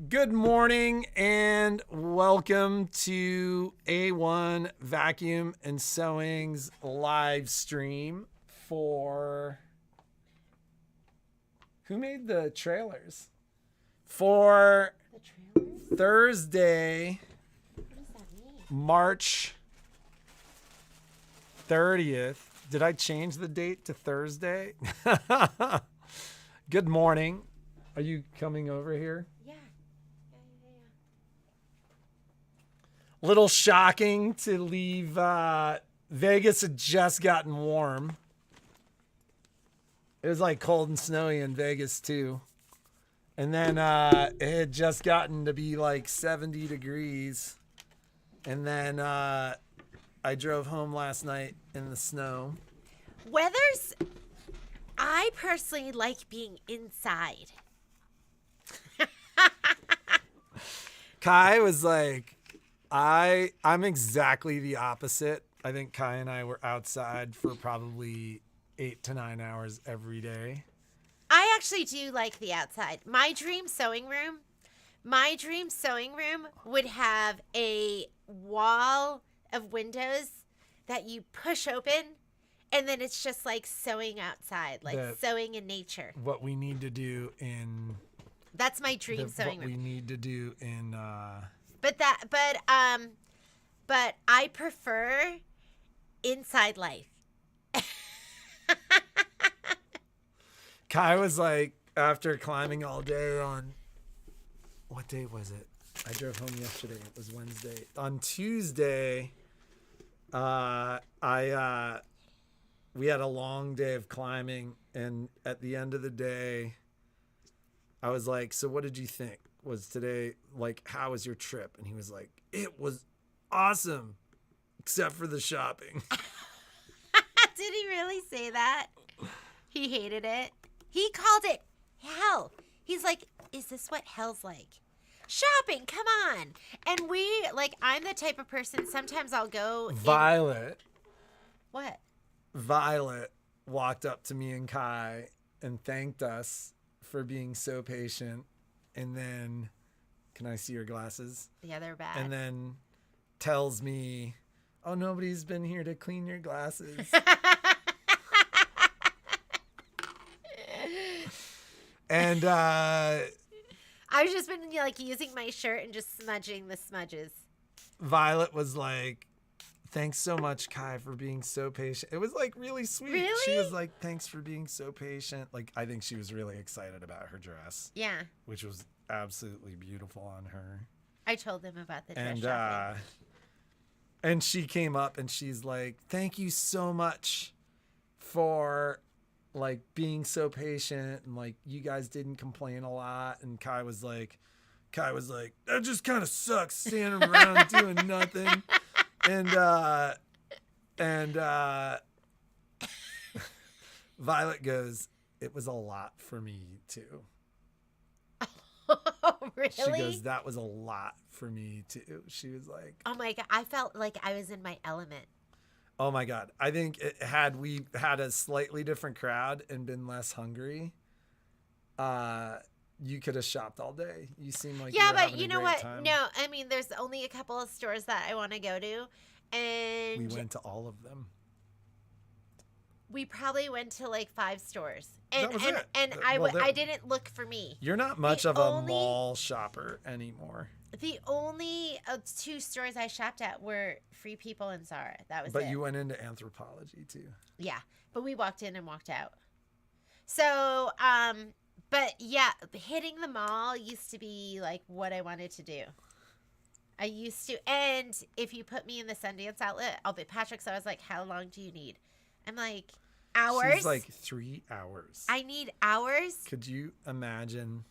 Good morning and welcome to A1 Vacuum and Sewing's live stream for... Who made the trailers? For Thursday, March 30th. Did I change the date to Thursday? Good morning. Are you coming over here? Yeah. Little shocking to leave. Vegas had just gotten warm. It was like cold and snowy in Vegas too. And then it had just gotten to be like 70 degrees. And then I drove home last night in the snow. I personally like being inside. Kai was like, I'm exactly the opposite. I think Kai and I were outside for probably 8 to 9 hours every day. I actually do like the outside. My dream sewing room would have a wall of windows that you push open, and then it's just like sewing outside, like sewing in nature. What we need to do in... That's my dream sewing room. What we need to do in... But I prefer inside life. Kai was like, after climbing all day on... What day was it? I drove home yesterday. It was Wednesday. On Tuesday, we had a long day of climbing, and at the end of the day, I was like, so what did you think? Was today, like, how was your trip? And he was like, it was awesome, except for the shopping. Did he really say that? He hated it. He called it hell. He's like, is this what hell's like? Shopping, come on. And I'm the type of person, sometimes I'll go. Violet. What? Violet walked up to me and Kai and thanked us for being so patient. And then, can I see your glasses? Yeah, they're bad. And then tells me, oh, nobody's been here to clean your glasses. And I've just been like using my shirt and just smudging the smudges. Violet was like, thanks so much, Kai, for being so patient. It was like really sweet. Really? She was like, thanks for being so patient. Like, I think she was really excited about her dress. Yeah. Which was absolutely beautiful on her. I told them about the dress shopping. And she came up and she's like, thank you so much for like being so patient, and like you guys didn't complain a lot. And Kai was like, that just kind of sucks, standing around doing nothing. And Violet goes, it was a lot for me too. Oh, really? She goes, that was a lot for me too. She was like, oh my God, I felt like I was in my element. Oh my God. I think we had a slightly different crowd and been less hungry, you could have shopped all day. You seem like but you know what? Time. No, I mean, there's only a couple of stores that I want to go to, and we went to all of them. We probably went to like 5 stores, and that was it. I didn't look for me. You're not much of a mall shopper anymore. The only 2 stores I shopped at were Free People and Zara. That was it. But you went into Anthropologie too. Yeah, but we walked in and walked out. So, but yeah, hitting the mall used to be like what I wanted to do. I used to, and if you put me in the Sundance outlet, Patrick's always like, how long do you need? I'm like, hours? She's like 3 hours. I need hours? Could you imagine?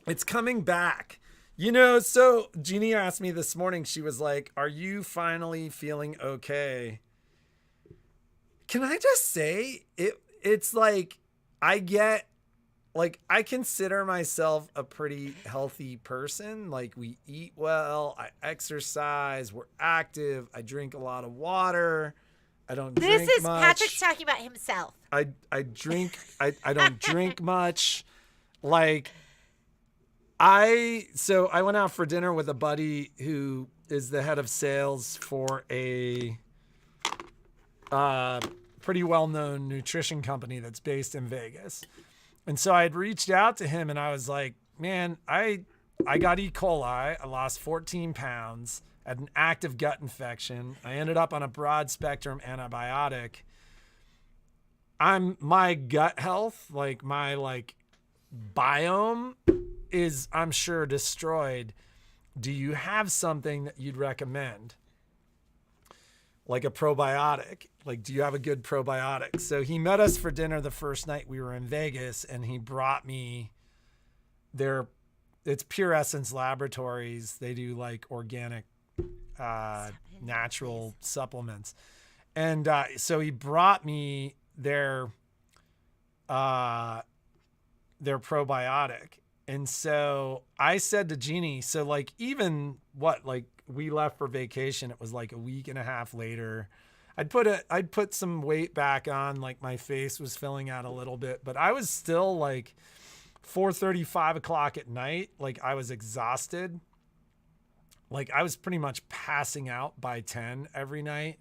It's coming back. You know, so Jeannie asked me this morning, she was like, are you finally feeling okay? Can I just say, it's like, I consider myself a pretty healthy person. Like, we eat well, I exercise, we're active, I drink a lot of water. I don't drink much. This is Patrick's talking about himself. I don't drink much. Like, I went out for dinner with a buddy who is the head of sales for a pretty well-known nutrition company that's based in Vegas. And so I had reached out to him and I was like, man, I got E. coli. I lost 14 pounds, had an active gut infection. I ended up on a broad spectrum antibiotic. My gut health, like my biome is, I'm sure, destroyed. Do you have something that you'd recommend? Like a probiotic? Like, do you have a good probiotic? So he met us for dinner the first night we were in Vegas, and he brought me it's Pure Essence Laboratories. They do like organic, natural supplements. And so he brought me their probiotic. And so I said to Jeannie, so like even we left for vacation, it was like a week and a half later. I'd put some weight back on, like my face was filling out a little bit, but I was still like 4:30, 5 o'clock at night. Like I was exhausted. Like I was pretty much passing out by 10 every night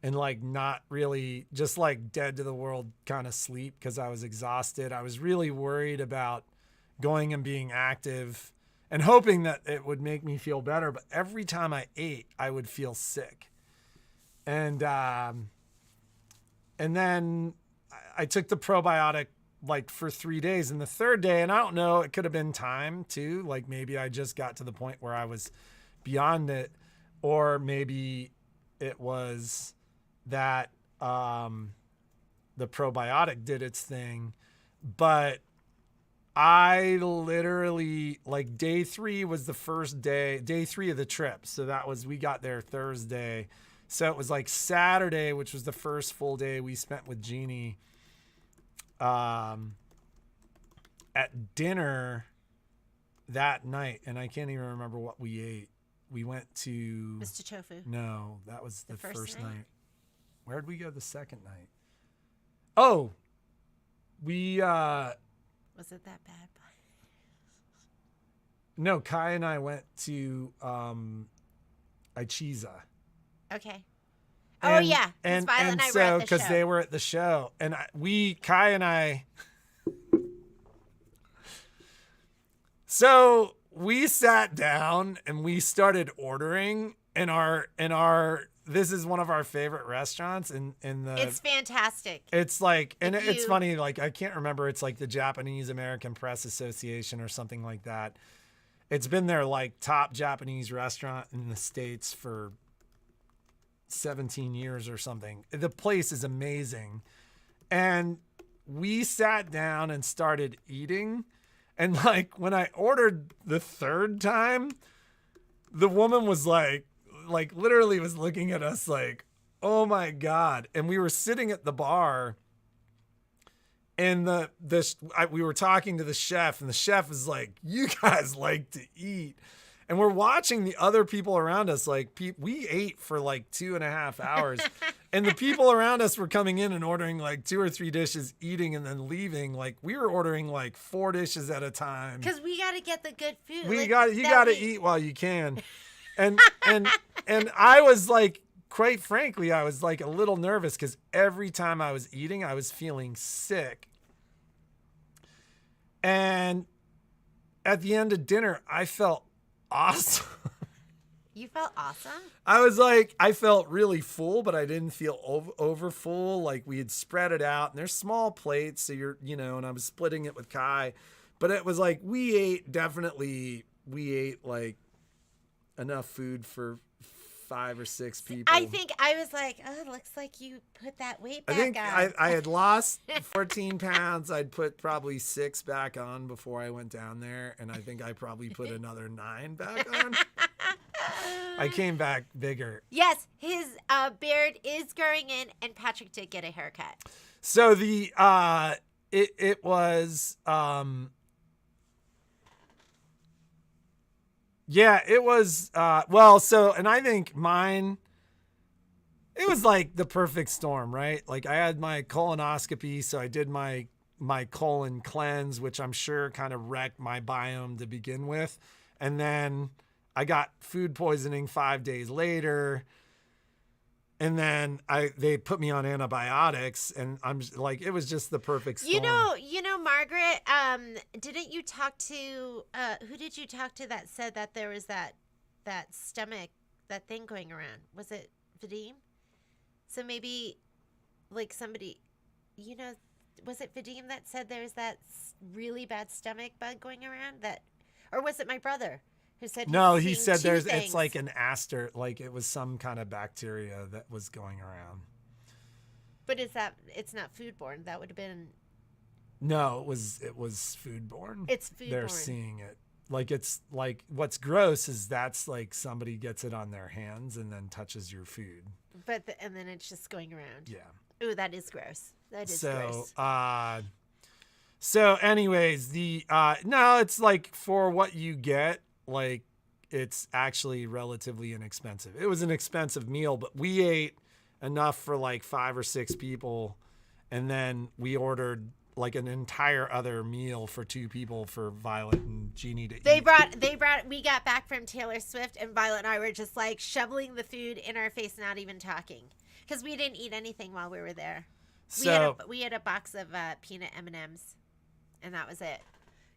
and like not really, just like dead to the world kind of sleep because I was exhausted. I was really worried about going and being active and hoping that it would make me feel better. But every time I ate, I would feel sick. And then I took the probiotic like for 3 days, and the third day, and I don't know, it could have been time too. Like maybe I just got to the point where I was beyond it, or maybe it was that the probiotic did its thing. But I literally, like day 3 was the first day 3 of the trip. So we got there Thursday. So it was like Saturday, which was the first full day we spent with Jeannie, at dinner that night. And I can't even remember what we ate. We went to Mr. Tofu. No, that was the first night. Where'd we go the second night? Oh, we was it that bad? No, Kai and I went to Ichiza. Okay. And, yeah, and Violet and I so were at the because show. they were at the show, and Kai and I. So we sat down and we started ordering, and this is one of our favorite restaurants in the. It's fantastic. It's like, and it's funny, like I can't remember. It's like the Japanese American Press Association or something like that. It's been their like top Japanese restaurant in the States for 17 years or something. The place is amazing. And we sat down and started eating. And like when I ordered the third time, the woman was like literally was looking at us like, oh my God. And we were sitting at the bar, and we were talking to the chef, and the chef is like, you guys like to eat. And we're watching the other people around us. Like we ate for like 2.5 hours, and the people around us were coming in and ordering like 2 or 3 dishes, eating, and then leaving. Like we were ordering like 4 dishes at a time. Because we got to get the good food. You got to eat while you can. And I was like, quite frankly, I was like a little nervous because every time I was eating, I was feeling sick. And at the end of dinner, I felt awesome. You felt awesome? I felt really full, but I didn't feel over full. Like we had spread it out, and there's small plates. So and I was splitting it with Kai, but it was like, we ate like enough food for 5 or 6 people. I think I was like, oh, it looks like you put that weight back on. I think I had lost 14 pounds. I'd put probably 6 back on before I went down there. And I think I probably put another 9 back on. I came back bigger. Yes, his beard is growing in, and Patrick did get a haircut. So it was, yeah, it was, and I think mine, it was like the perfect storm, right? Like I had my colonoscopy, so I did my my colon cleanse, which I'm sure kind of wrecked my biome to begin with. And then I got food poisoning 5 days later. And then they put me on antibiotics, and I'm just, like, it was just the perfect storm. You know, Margaret, didn't you talk to, who did you talk to that said that there was that stomach, that thing going around? Was it Vadim? So maybe, like, somebody, you know, was it Vadim that said there was that really bad stomach bug going around? Or was it my brother? Who said no, he said things. it's like an aster, like it was some kind of bacteria that was going around. But it's not foodborne. That would have been. No, it was foodborne. It's foodborne. They're seeing it. Like, it's like, what's gross is that's like somebody gets it on their hands and then touches your food. And then it's just going around. Yeah. Ooh, that is gross. That is gross. So anyways, no, it's like for what you get, like, it's actually relatively inexpensive. It was an expensive meal, but we ate enough for like 5 or 6 people. And then we ordered like an entire other meal for 2 people for Violet and Jeannie to eat. We got back from Taylor Swift, and Violet and I were just like shoveling the food in our face, not even talking. Because we didn't eat anything while we were there. We had a box of peanut M&Ms, and that was it.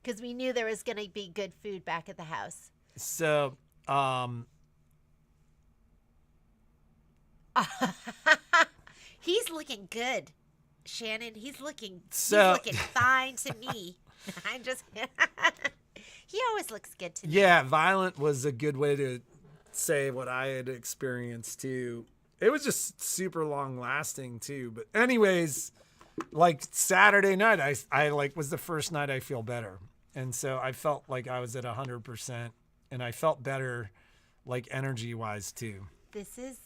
Because we knew there was going to be good food back at the house. So, he's looking good, Shannon. He's looking fine to me. I'm just, he always looks good to me. Yeah, violent was a good way to say what I had experienced too. It was just super long lasting too. But anyways, like Saturday night, I like was the first night I feel better. And so I felt like I was at 100%, and I felt better, like energy wise too. This is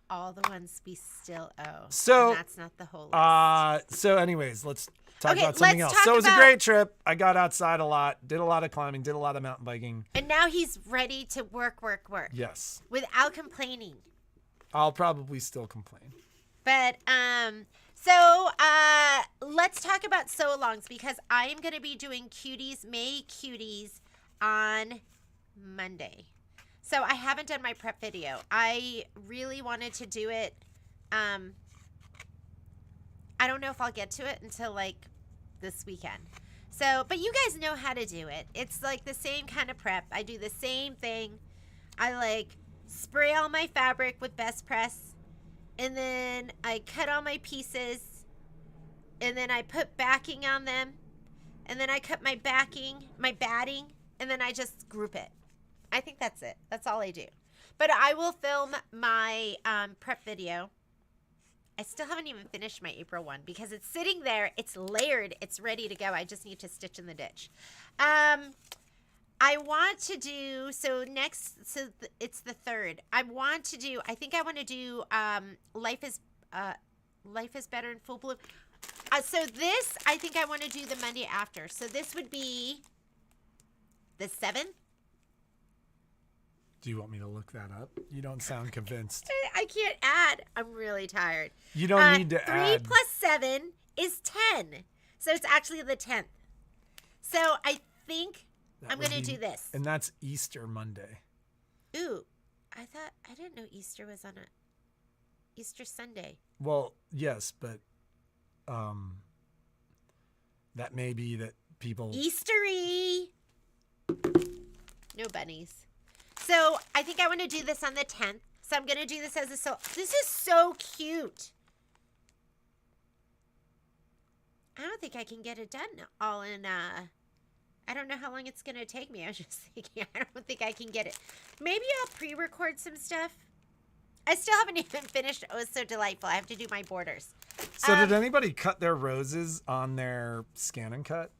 all the ones we still owe. So and that's not the whole list. So anyways, let's talk about something else. So it was a great trip. I got outside a lot, did a lot of climbing, did a lot of mountain biking. And now he's ready to work. Yes. Without complaining. I'll probably still complain. But so let's talk about sew-alongs, because I am going to be doing May Cuties on Monday. So I haven't done my prep video. I really wanted to do it. I don't know if I'll get to it until like this weekend. So, but you guys know how to do it. It's like the same kind of prep. I do the same thing. I like spray all my fabric with Best Press, and then I cut all my pieces, and then I put backing on them, and then I cut my batting, and then I just group it. I think that's it. That's all I do. But I will film my prep video. I still haven't even finished my April one because it's sitting there. It's layered. It's ready to go. I just need to stitch in the ditch. I want to do, it's the 3rd. I think I want to do Life is Better in Full Bloom. So this, I think I want to do the Monday after. So this would be the 7th. Do you want me to look that up? You don't sound convinced. I can't add. I'm really tired. You don't need to add. 3 plus 7 is 10. So it's actually the 10th. So I think I'm going to do this. And that's Easter Monday. Ooh, I didn't know Easter was on a Easter Sunday. Well, yes, but that may be that people. Eastery. No bunnies. So I think I want to do this on the 10th. So I'm going to do this as this is so cute. I don't think I can get it done all in, I don't know how long it's going to take me. I was just thinking, I don't think I can get it. Maybe I'll pre-record some stuff. I still haven't even finished Oh So Delightful. I have to do my borders. So did anybody cut their roses on their Scan and Cut?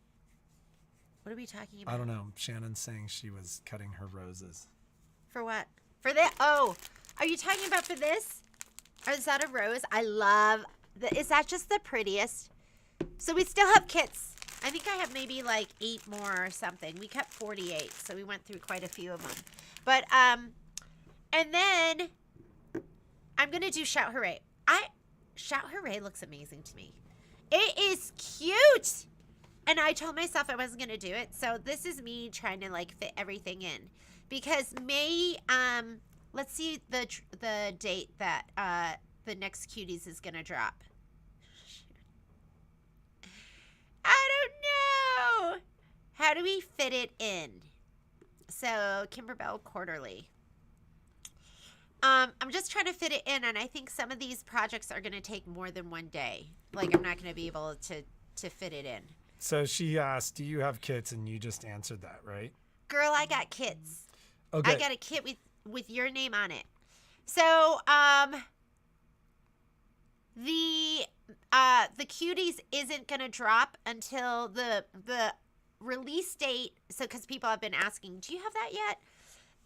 What are we talking about? I don't know. Shannon's saying she was cutting her roses. For what? For this? Oh, are you talking about for this? Or is that a rose? I love is that just the prettiest? So we still have kits. I think I have maybe like 8 more or something. We cut 48, so we went through quite a few of them. But and then I'm gonna do Shout Hooray. Shout Hooray looks amazing to me. It is cute. and I told myself I wasn't going to do it. So this is me trying to like fit everything in, because May, let's see the date that the next Cuties is going to drop. I don't know. How do we fit it in? So Kimberbell Quarterly. I'm just trying to fit it in, and I think some of these projects are going to take more than one day. Like, I'm not going to be able to fit it in. So she asked, do you have kits? And you just answered that, right? Girl, I got kits. Okay. I got a kit with your name on it. So, the Cuties isn't going to drop until the release date. So, because people have been asking, do you have that yet?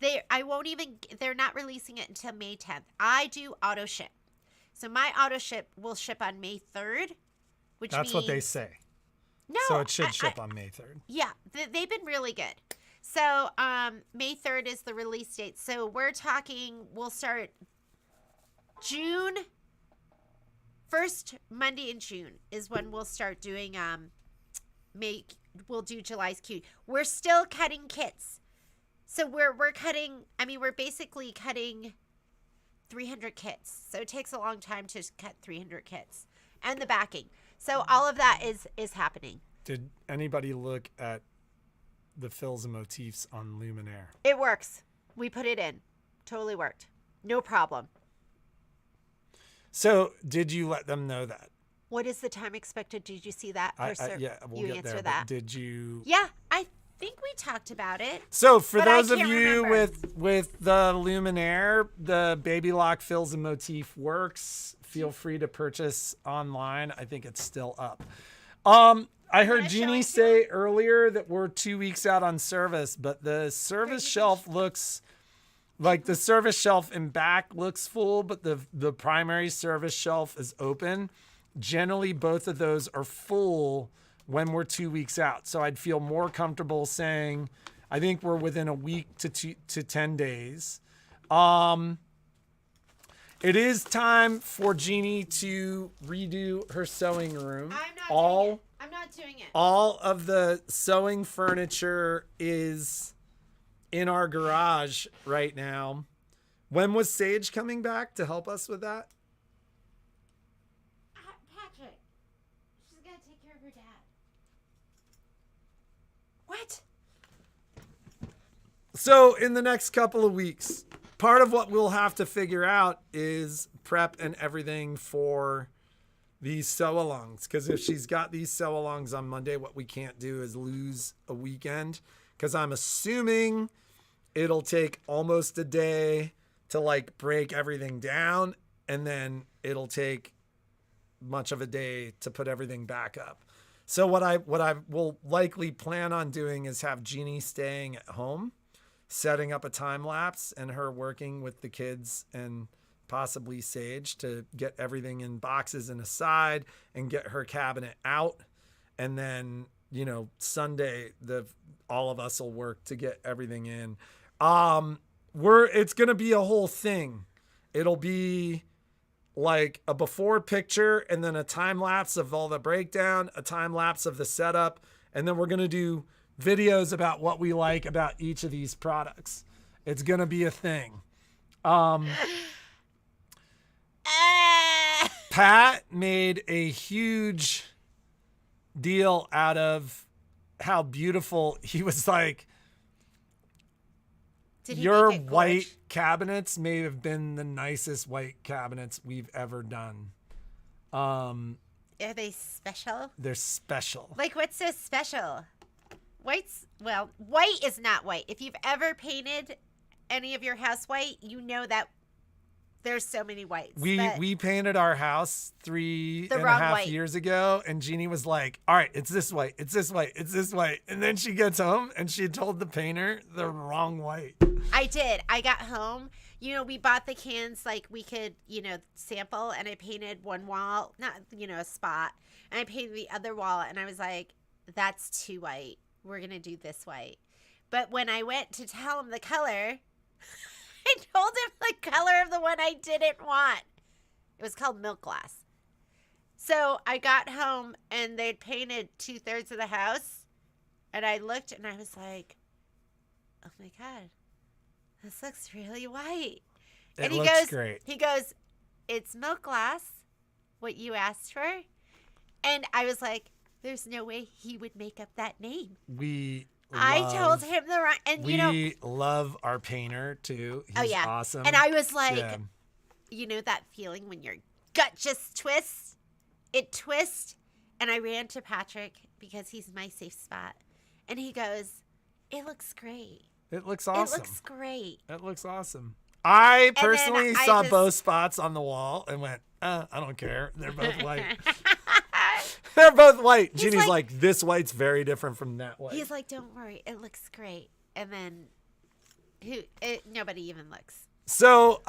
They're not releasing it until May 10th. I do auto ship. So my auto ship will ship on May 3rd, which That's means, what they say. No. So it should ship on May 3rd. Yeah, they've been really good. So May 3rd is the release date. So we're talking, we'll start June, first Monday in June is when we'll start doing, we'll do July's Cutie. We're still cutting kits. So we're cutting, we're basically cutting 300 kits. So it takes a long time to cut 300 kits. And the backing. So all of that is happening. Did anybody look at the fills and motifs on Luminaire? It works. We put it in. Totally worked. No problem. So did you let them know that? What is the time expected? Did you see that? Yeah, we'll get there. That. Did you? Yeah, I think we talked about it. So for those of you remember. with the Luminaire, the Baby Lock fills and motif works. Feel free to purchase online. I think it's still up. I heard Jeannie say earlier that we're 2 weeks out on service, but the service shelf looks like the service shelf in back looks full, but the primary service shelf is open. Generally, both of those are full when we're 2 weeks out. So I'd feel more comfortable saying, I think we're within a week to 10 days. It is time for Jeannie to redo her sewing room. I'm not doing it. All of the sewing furniture is in our garage right now. When was Sage coming back to help us with that? Patrick, she's got to take care of her dad. What? So in the next couple of weeks, part of what we'll have to figure out is prep and everything for these sew-alongs. Because if she's got these sew-alongs on Monday, what we can't do is lose a weekend. Because I'm assuming it'll take almost a day to like break everything down. And then it'll take much of a day to put everything back up. So what I will likely plan on doing is have Jeannie staying at home, setting up a time lapse, and her working with the kids and possibly Sage to get everything in boxes and aside and get her cabinet out. And then, Sunday, all of us will work to get everything in. It's going to be a whole thing. It'll be like a before picture and then a time lapse of all the breakdown, a time lapse of the setup. And then we're going to do videos about what we like about each of these products. It's going to be a thing. Pat made a huge deal out of how beautiful he was like, your white cabinets may have been the nicest white cabinets we've ever done. Are they special? They're special. Like, what's so special? White is not white. If you've ever painted any of your house white, you know that there's so many whites. We painted our house 3.5 years ago, and Jeannie was like, all right, it's this white, it's this white, it's this white. And then she gets home and she told the painter the wrong white. I did. I got home. We bought the cans like we could, sample, and I painted one wall, not, a spot. And I painted the other wall, and I was like, that's too white. We're going to do this white. But when I went to tell him the color, I told him the color of the one I didn't want. It was called milk glass. So I got home and they'd painted 2/3 of the house. And I looked and I was like, oh my God, this looks really white. It looks great. He goes, it's milk glass, what you asked for. And I was like, there's no way he would make up that name. I told him the right, and we love our painter too. He's awesome. And I was like, you know that feeling when your gut just twists? It twists. And I ran to Patrick because he's my safe spot. And he goes, it looks great. It looks awesome. It looks great. It looks awesome. I personally saw both spots on the wall and went, I don't care. They're both white. They're both white. Jeannie's like, this white's very different from that white. He's like, don't worry. It looks great. And then nobody even looks. So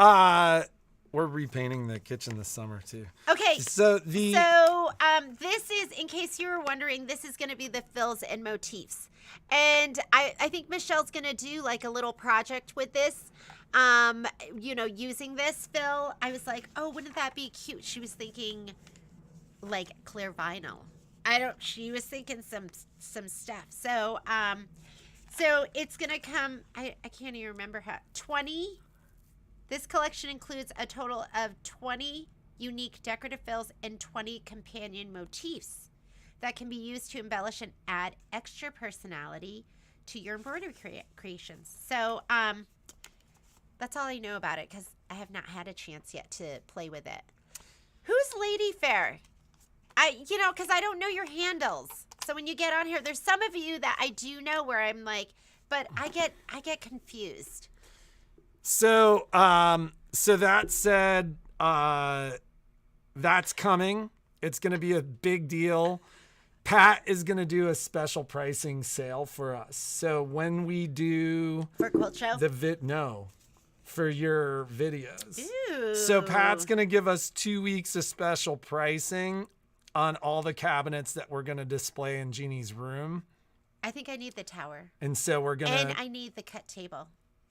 we're repainting the kitchen this summer too. Okay. So this is, in case you were wondering, this is going to be the fills and motifs. And I think Michelle's going to do like a little project with this. Using this fill. I was like, oh, wouldn't that be cute? She was thinking like clear vinyl. She was thinking some stuff. So it's going to come, I can't even remember how, 20. This collection includes a total of 20 unique decorative fills and 20 companion motifs that can be used to embellish and add extra personality to your embroidery creations. So, that's all I know about it because I have not had a chance yet to play with it. Who's Lady Fair? Because I don't know your handles. So when you get on here, there's some of you that I do know where I'm like, but I get confused. So that said, that's coming. It's going to be a big deal. Pat is going to do a special pricing sale for us. So when we do for Quilt Show, for your videos. Ooh. So Pat's going to give us 2 weeks of special pricing on all the cabinets that we're going to display in Jeannie's room. I think I need the tower. And so we're going to... And I need the cut table.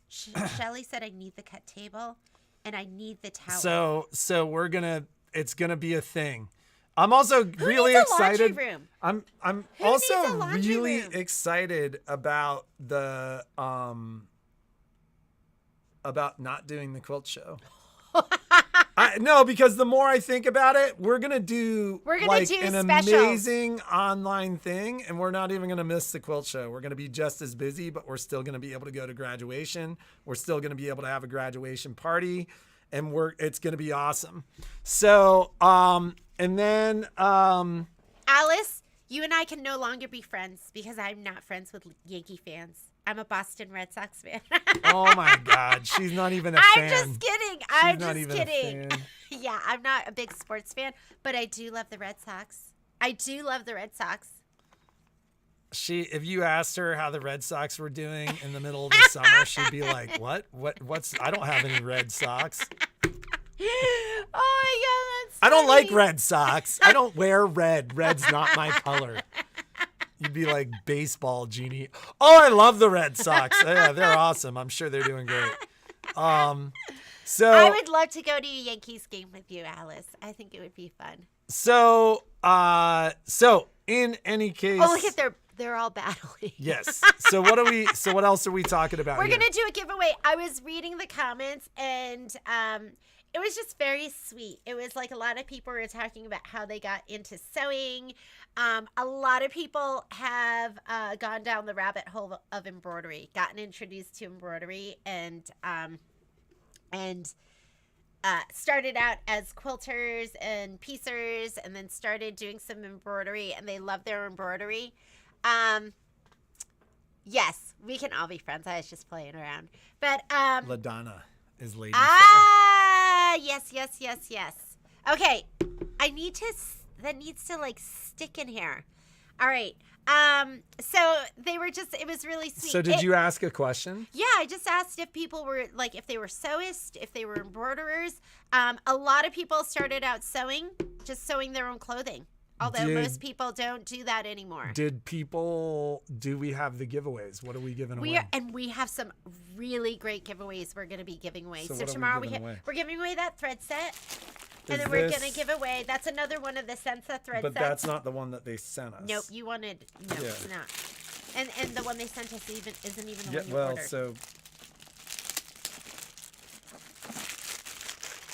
Shelly said I need the cut table and I need the tower. So we're going to... It's going to be a thing. I'm also really excited. I'm also really excited about the... about not doing the quilt show. No, because the more I think about it, we're gonna do an amazing online thing, and we're not even gonna miss the quilt show. We're gonna be just as busy, but we're still gonna be able to go to graduation. We're still gonna be able to have a graduation party, and it's gonna be awesome. So, and then Alice, you and I can no longer be friends because I'm not friends with Yankee fans. I'm a Boston Red Sox fan. Oh my God, she's not even a fan. I'm just kidding. I'm just kidding. Yeah, I'm not a big sports fan, but I do love the Red Sox. If you asked her how the Red Sox were doing in the middle of the summer, she'd be like, what's, I don't have any Red Sox. Oh my God, that's funny. I don't like Red Sox. I don't wear red. Red's not my color. You'd be like, baseball, Jeannie. Oh, I love the Red Sox. Yeah, they're awesome. I'm sure they're doing great. So I would love to go to a Yankees game with you, Alice. I think it would be fun. So in any case. Oh, look at they're all battling. Yes. So what else are we talking about? We're gonna do a giveaway. I was reading the comments and it was just very sweet. It was like a lot of people were talking about how they got into sewing. A lot of people have gone down the rabbit hole of embroidery, gotten introduced to embroidery, and started out as quilters and piecers, and then started doing some embroidery, and they love their embroidery. Yes, we can all be friends. I was just playing around, but LaDonna is Lady yes. Okay, that needs to like stick in here. All right. So it was really sweet. So did you ask a question? Yeah, I just asked if people were like, if they were sewists, if they were embroiderers. A lot of people started out just sewing their own clothing. Although most people don't do that anymore. Do we have the giveaways? What are we giving away? We have some really great giveaways we're going to be giving away. So tomorrow we're giving away that thread set. And then we're gonna give away. That's another one of the Sensa thread But sets. that's not the one that they sent us. Nope, you wanted. No, Yeah. it's not. And the one they sent us isn't even the Yeah, one you well, ordered. so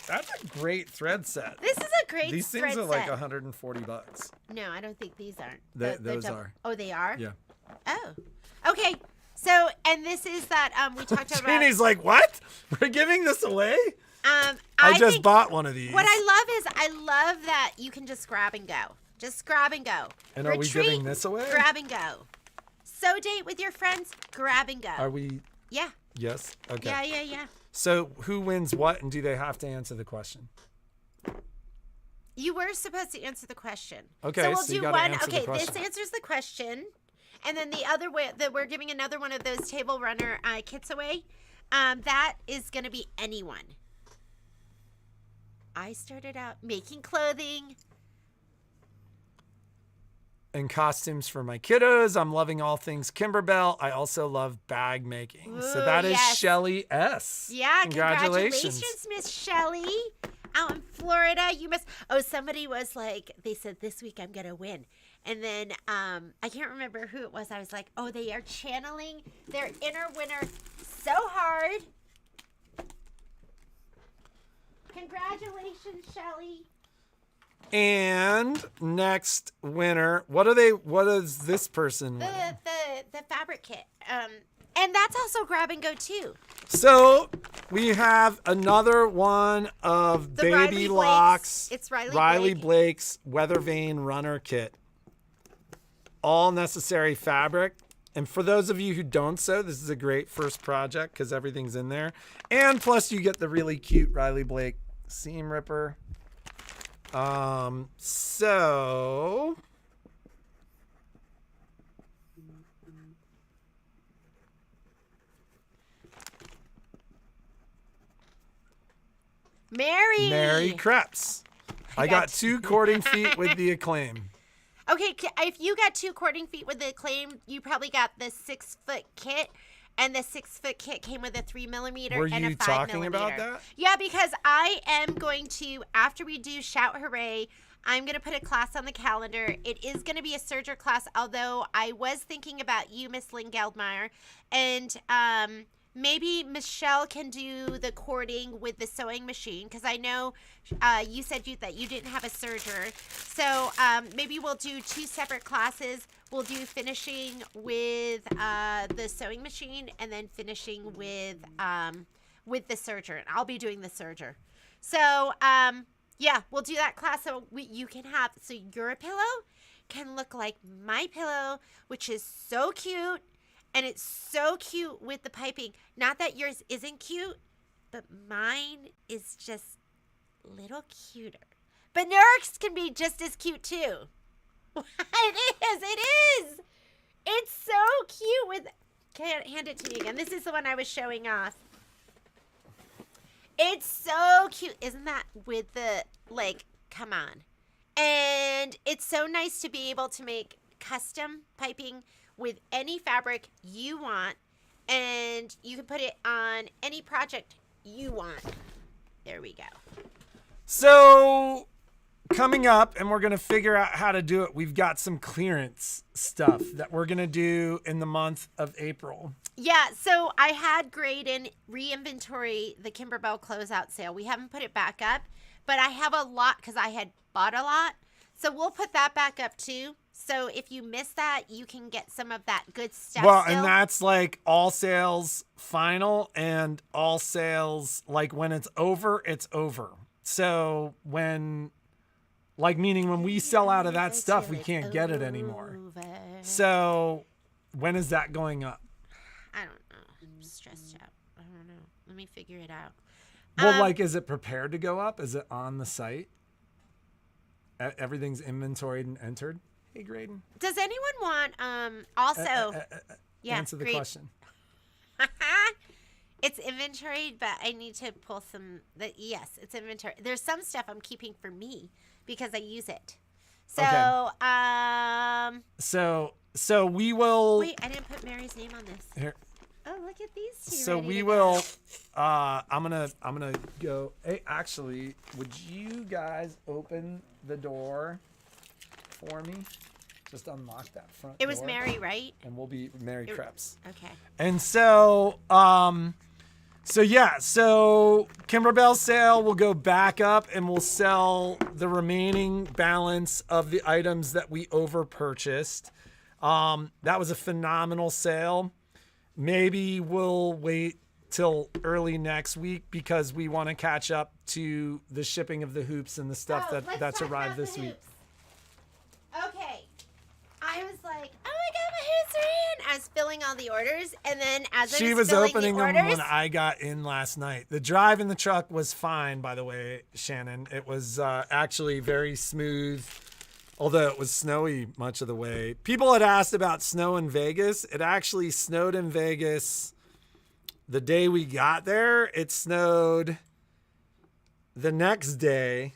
that's a great thread set. This is a great These thread things are like set. $140. No, I don't think these aren't. Those are. Oh, they are? Yeah. Oh. Okay. So, and this is that we talked about. Jeannie's like, what? We're giving this away? I just think bought one of these. What I love that you can just grab and go. Just grab and go. And are we giving this away? Grab and go. So date with your friends, grab and go. Are we? Yeah. Yes? Okay. Yeah. So who wins what, and do they have to answer the question? You were supposed to answer the question. Okay, so we'll so you do gotta one. answer the Okay, question. this answers the question. And then the other way that we're giving another one of those table runner kits away. That is going to be anyone. I started out making clothing. And costumes for my kiddos. I'm loving all things Kimberbell. I also love bag making. So Ooh, that is yes. Shelly S. Yeah, Congratulations, Miss Shelly. Out in Florida, you must. Oh, somebody was like, they said this week I'm gonna win, and then I can't remember who it was. I was like, oh, they are channeling their inner winner so hard. Congratulations, Shelly. And next winner, what is this person winning? The fabric kit. And that's also grab and go too. So we have another one of The Baby Riley Locks. Blake's. It's Riley Blake. Blake's Weather Vane Runner Kit. All necessary fabric. And for those of you who don't sew, this is a great first project because everything's in there. And plus you get the really cute Riley Blake seam ripper. So Mary Krebs. I got 2 cording feet with the Acclaim. Okay, if you got 2 cording feet with the Acclaim, you probably got the 6-foot kit, and the 6-foot kit came with a 3mm Were and a 5mm. you talking about that? Yeah, because I am going to, after we do Shout Hooray, I'm going to put a class on the calendar. It is going to be a serger class, although I was thinking about you, Miss Lynn Geldmeyer, and maybe Michelle can do the cording with the sewing machine, because I know you said that you didn't have a serger. So maybe we'll do 2 separate classes. We'll do finishing with the sewing machine and then finishing with the serger. And I'll be doing the serger. So yeah, we'll do that class so you can have, so your pillow can look like my pillow, which is so cute. And it's so cute with the piping. Not that yours isn't cute, but mine is just a little cuter. But Nurk's can be just as cute too. It is. It's so cute with, can't hand it to me again. This is the one I was showing off. It's so cute. Isn't that with the, like, come on. And it's so nice to be able to make custom piping with any fabric you want, and you can put it on any project you want. There we go. So coming up, and we're going to figure out how to do it, we've got some clearance stuff that we're going to do in the month of April. Yeah, so I had Graydon re-inventory the Kimberbell closeout sale. We haven't put it back up, but I have a lot because I had bought a lot. So we'll put that back up too. So if you missed that, you can get some of that good stuff. Well, still. and that's like all sales final and all sales, like when it's over, it's over. So when, like, meaning when we sell out of that stuff, we can't get it anymore. So when is that going up? I don't know. I'm stressed out. I don't know. Let me figure it out. Well, like, is it prepared to go up? Is it on the site? Everything's inventoried and entered? Hey, Graydon. Does anyone want also yeah, answer the great. question. It's inventoried, but I need to pull some. Yes, it's inventory. There's some stuff I'm keeping for me because I use it. So So we will. Wait, I didn't put Mary's name on this. Here. Oh, look at these two. So ready we to will. go. I'm gonna go. Hey, actually, would you guys open the door for me? Just unlock that front. It was door, Mary, right? and we'll be Mary Krebs. Okay. And so, so Kimberbell sale will go back up, and we'll sell the remaining balance of the items that we over purchased. That was a phenomenal sale. Maybe we'll wait till early next week because we want to catch up to the shipping of the hoops and the stuff that's arrived this week. Okay. I was like, oh my God, my hoops are in. I was filling all the orders. And then as She I was filling opening the them orders, when I got in last night. The drive in the truck was fine, by the way, Shannon. It was actually very smooth, although it was snowy much of the way. People had asked about snow in Vegas. It actually snowed in Vegas the day we got there. It snowed the next day,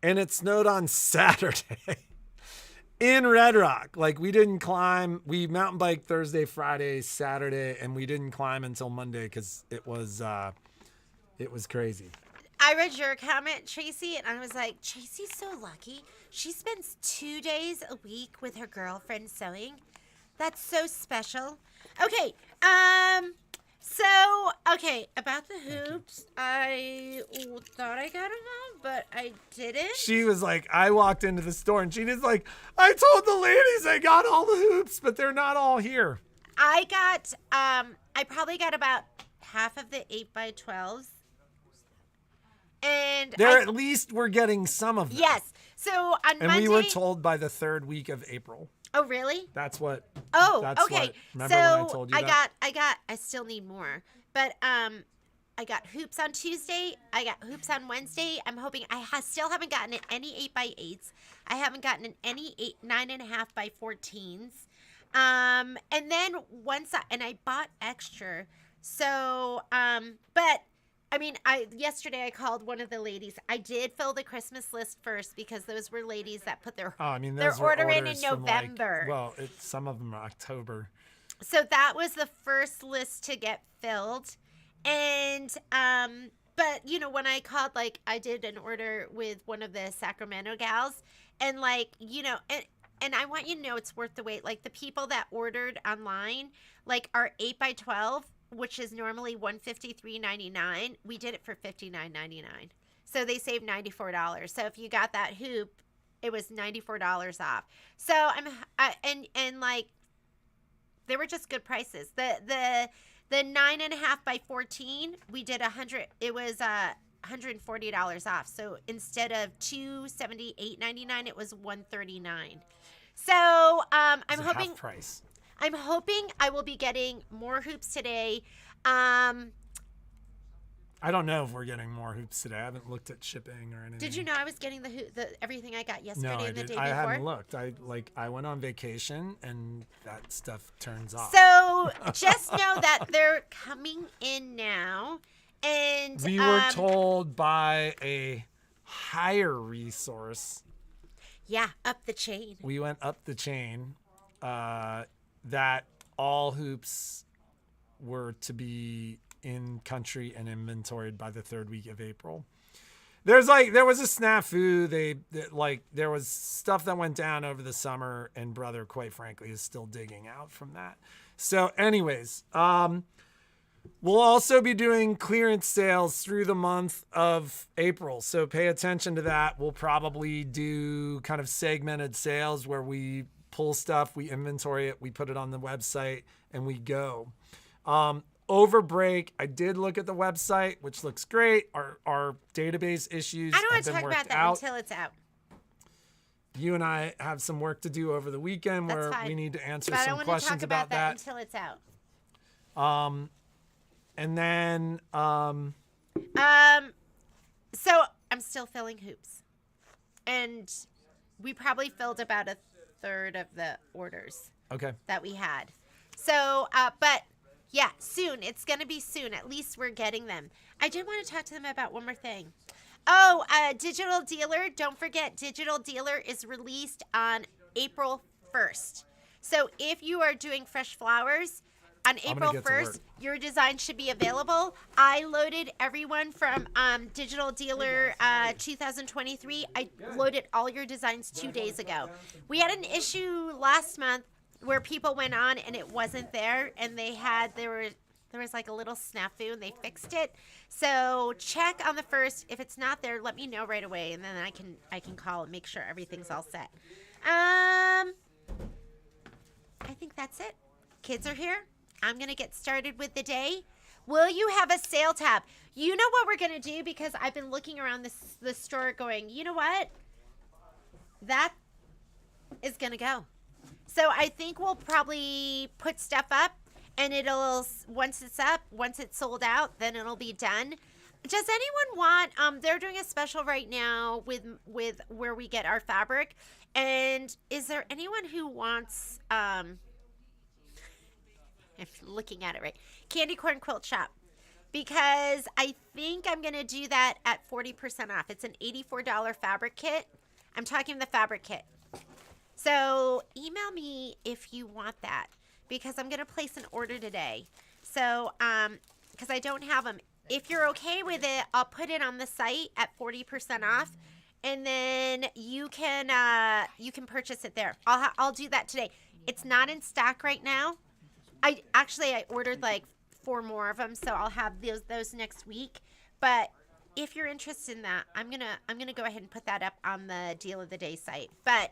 and it snowed on Saturday. In Red Rock. Like, we didn't climb. We mountain biked Thursday, Friday, Saturday, and we didn't climb until Monday because it was crazy. I read your comment, Tracy, and I was like, Tracy's so lucky. She spends 2 days a week with her girlfriend sewing. That's so special. Okay, about the hoops, I thought I got them all, but I didn't. She was like, I walked into the store and Gina's like, I told the ladies I got all the hoops, but they're not all here. I probably got about half of the 8x12s. And at least we're getting some of them. Yes. So on and Monday. we were told by the 3rd week of April. Oh, really? That's what. Oh, that's okay. What, remember when I told you that? I still need more. But I got hoops on Tuesday. I got hoops on Wednesday. I'm hoping still haven't gotten any 8x8s. I haven't gotten any 9.5x14s. And then I bought extra. So, but I mean, yesterday I called one of the ladies. I did fill the Christmas list first because those were ladies that put their order in November. Some of them are October. So that was the first list to get filled. And but when I called, like, I did an order with one of the Sacramento gals, and and I want you to know it's worth the wait. Like, the people that ordered online, like, our 8x12, which is normally $153.99, we did it for $59.99. So they saved $94. So if you got that hoop, it was $94 off. So they were just good prices. The 9.5x14, we did $100. It was $140 off. So instead of $278.99, it was $139. So I'm hoping. Half price. I'm hoping I will be getting more hoops today. I don't know if we're getting more hoops today. I haven't looked at shipping or anything. Did you know I was getting the everything I got yesterday and the day I before? haven't looked. I went on vacation and that stuff turns off. So just know that they're coming in now, and we were told by a higher resource. Yeah, up the chain. We went up the chain. That all hoops were to be in country and inventoried by the 3rd week of April. There was a snafu. There was stuff that went down over the summer, and brother, quite frankly, is still digging out from that. So anyways, we'll also be doing clearance sales through the month of April. So pay attention to that. We'll probably do kind of segmented sales where we pull stuff, we inventory it, we put it on the website, and we go. Over break, I did look at the website, which looks great. Our database issues I don't want have to been talk worked about that out. until it's out. You and I have some work to do over the weekend where we need to answer some questions about that. Until it's out. And then so I'm still filling hoops, and we probably filled about 1/3 of the orders. Okay. That we had. So, but yeah, soon. It's going to be soon. At least we're getting them. I did want to talk to them about one more thing. Oh, Digital Dealer. Don't forget, Digital Dealer is released on April 1st. So if you are doing fresh flowers, on gonna April get to 1st, work. your design should be available. I loaded everyone from Digital Dealer 2023. I loaded all your designs 2 days ago. We had an issue last month where people went on and it wasn't there, and there was like a little snafu, and they fixed it. So check on the 1st. If it's not there, let me know right away, and then I can call and make sure everything's all set. I think that's it. Kids are here. I'm going to get started with the day. Will you have a sale tab? You know what we're going to do, because I've been looking around the store going, you know what? That is going to go. So I think we'll probably put stuff up, and once it's up, once it's sold out, then it'll be done. Does anyone want, they're doing a special right now with where we get our fabric. And is there anyone who wants, I'm looking at it right, Candy Corn Quilt Shop? Because I think I'm going to do that at 40% off. It's an $84 fabric kit. I'm talking the fabric kit. So email me if you want that, because I'm going to place an order today. So, because I don't have them. If you're okay with it, I'll put it on the site at 40% off, and then you can purchase it there. I'll do that today. It's not in stock right now. I ordered like 4 more of them, so I'll have those next week. But if you're interested in that, I'm gonna go ahead and put that up on the Deal of the Day site. But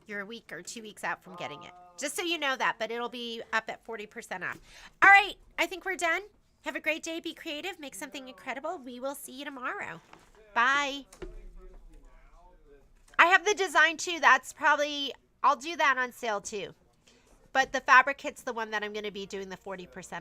you're a week or 2 weeks out from getting it. Just so you know that, but it'll be up at 40% off. All right, I think we're done. Have a great day. Be creative. Make something incredible. We will see you tomorrow. Bye. I have the design too. I'll do that on sale too. But the fabric kit's the one that I'm going to be doing the 40%